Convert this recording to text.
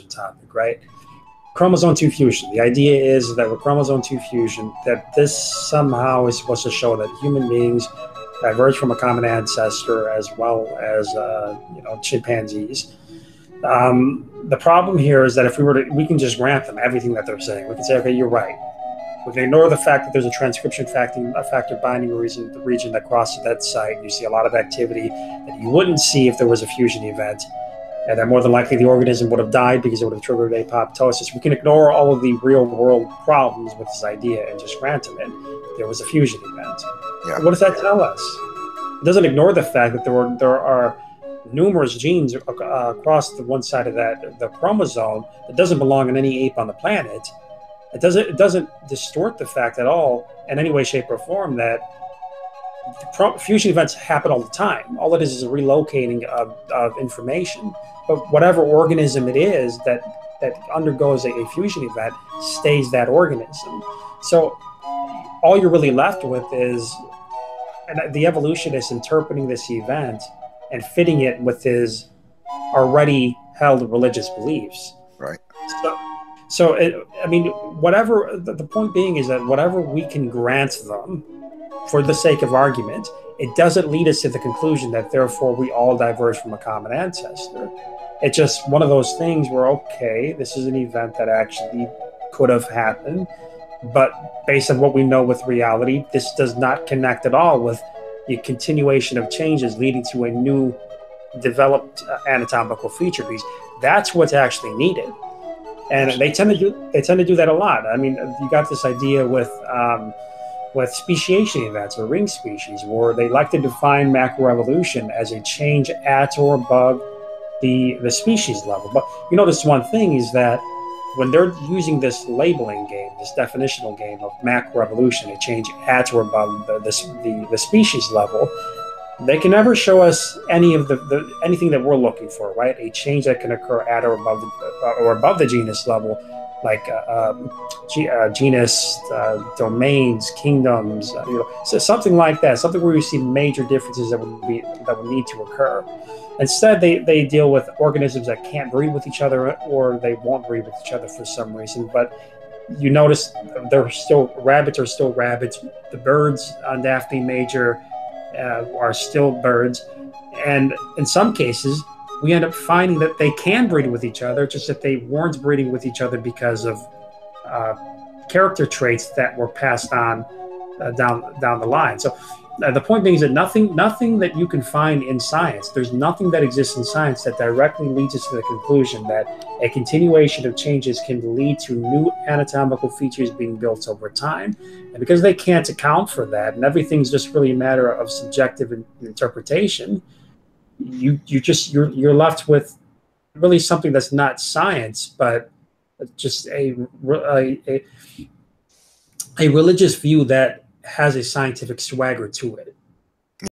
topic, right? Chromosome 2 fusion. The idea is that with chromosome 2 fusion, that this somehow is supposed to show that human beings diverge from a common ancestor as well as chimpanzees. The problem here is that if we can just grant them everything that they're saying. We can say, okay, you're right. We can ignore the fact that there's a transcription factor binding region that crosses that site. You see a lot of activity that you wouldn't see if there was a fusion event, and that more than likely the organism would have died because it would have triggered apoptosis. We can ignore all of the real-world problems with this idea and just grant them it. There was a fusion event. Yeah. What does that tell us? It doesn't ignore the fact that there are numerous genes across the one side of the chromosome that doesn't belong in any ape on the planet. It doesn't distort the fact at all in any way, shape, or form that fusion events happen all the time. All it is a relocating of information. But whatever organism it is that undergoes a fusion event stays that organism. So all you're really left with is the evolutionist interpreting this event and fitting it with his already held religious beliefs. Right. So whatever, the point being is that whatever we can grant them for the sake of argument, it doesn't lead us to the conclusion that therefore we all diverge from a common ancestor. It's just one of those things where, okay, this is an event that actually could have happened, but based on what we know with reality, this does not connect at all with the continuation of changes leading to a new developed anatomical feature, because that's what's actually needed. And they tend to do that a lot. I mean, you got this idea with speciation events or ring species, where they like to define macroevolution as a change at or above the species level. But you notice one thing is that when they're using this labeling game, this definitional game of macroevolution, a change at or above the species level, they can never show us any of anything that we're looking for, right? A change that can occur at or above the genus level, like genus, domains, kingdoms, so something like that, something where you see major differences that would need to occur. Instead, they deal with organisms that can't breed with each other, or they won't breed with each other for some reason. But you notice rabbits are still rabbits. The birds on Daphne Major are still birds, and in some cases we end up finding that they can breed with each other, just that they weren't breeding with each other because of character traits that were passed on down the line. So the point being is that nothing that you can find in science, there's nothing that exists in science that directly leads us to the conclusion that a continuation of changes can lead to new anatomical features being built over time. And because they can't account for that, and everything's just really a matter of subjective interpretation, you're left with really something that's not science, but just a religious view that has a scientific swagger to it.